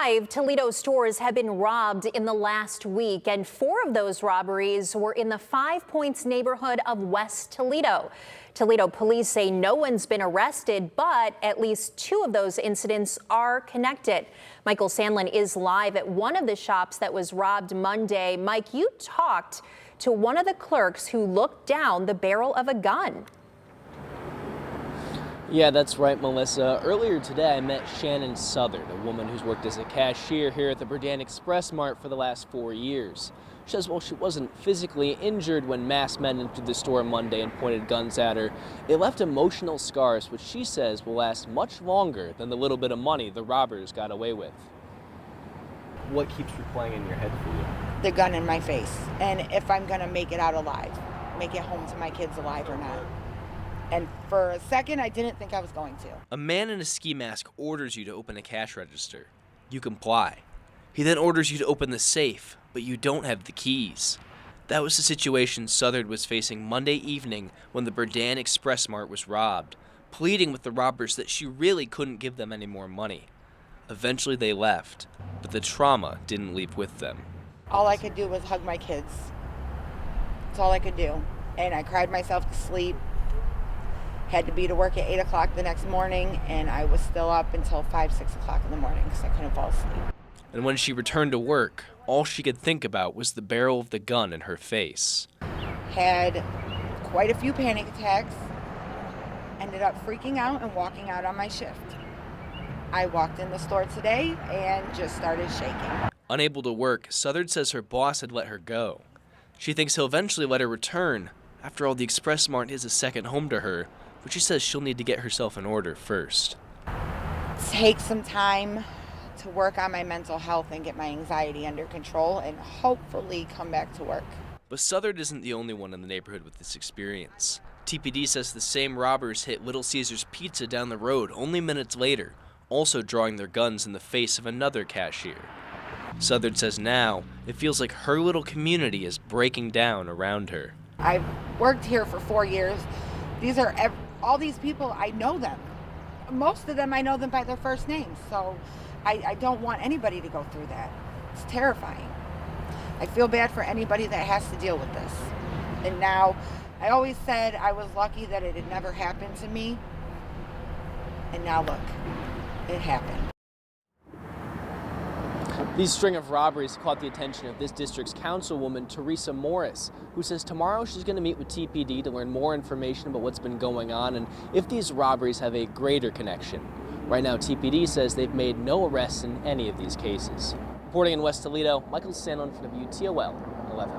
5 Toledo stores have been robbed in the last week, and 4 of those robberies were in the 5 Points neighborhood of West Toledo. Toledo police say no one's been arrested, but at least 2 of those incidents are connected. Michael Sandlin is live at one of the shops that was robbed Monday. Mike, you talked to one of the clerks who looked down the barrel of a gun. Yeah, that's right, Melissa. Earlier today, I met Shannon Southard, a woman who's worked as a cashier here at the Burdan Express Mart for the last 4 years. She says while she wasn't physically injured when masked men entered the store Monday and pointed guns at her, it left emotional scars, which she says will last much longer than the little bit of money the robbers got away with. What keeps replaying in your head for you? The gun in my face, and if I'm gonna make it out alive, make it home to my kids alive or not. And for a second, I didn't think I was going to. A man in a ski mask orders you to open a cash register. You comply. He then orders you to open the safe, but you don't have the keys. That was the situation Southard was facing Monday evening when the Burdan Express Mart was robbed, pleading with the robbers that she really couldn't give them any more money. Eventually they left, but the trauma didn't leave with them. All I could do was hug my kids. That's all I could do. And I cried myself to sleep. Had to be to work at 8 o'clock the next morning, and I was still up until 5, 6 o'clock in the morning because I couldn't fall asleep. And when she returned to work, all she could think about was the barrel of the gun in her face. Had quite a few panic attacks, ended up freaking out and walking out on my shift. I walked in the store today and just started shaking. Unable to work, Southard says her boss had let her go. She thinks he'll eventually let her return. After all, the Express Mart is a second home to her, but she says she'll need to get herself in order first. Take some time to work on my mental health and get my anxiety under control and hopefully come back to work. But Southard isn't the only one in the neighborhood with this experience. TPD says the same robbers hit Little Caesars Pizza down the road only minutes later, also drawing their guns in the face of another cashier. Southard says now it feels like her little community is breaking down around her. I've worked here for 4 years. All these people, I know them. Most of them, I know them by their first names. So I don't want anybody to go through that. It's terrifying. I feel bad for anybody that has to deal with this. And now, I always said I was lucky that it had never happened to me. And now look, it happened. These string of robberies caught the attention of this district's councilwoman, Teresa Morris, who says tomorrow she's going to meet with TPD to learn more information about what's been going on and if these robberies have a greater connection. Right now, TPD says they've made no arrests in any of these cases. Reporting in West Toledo, Michael Sandlin for WTOL 11.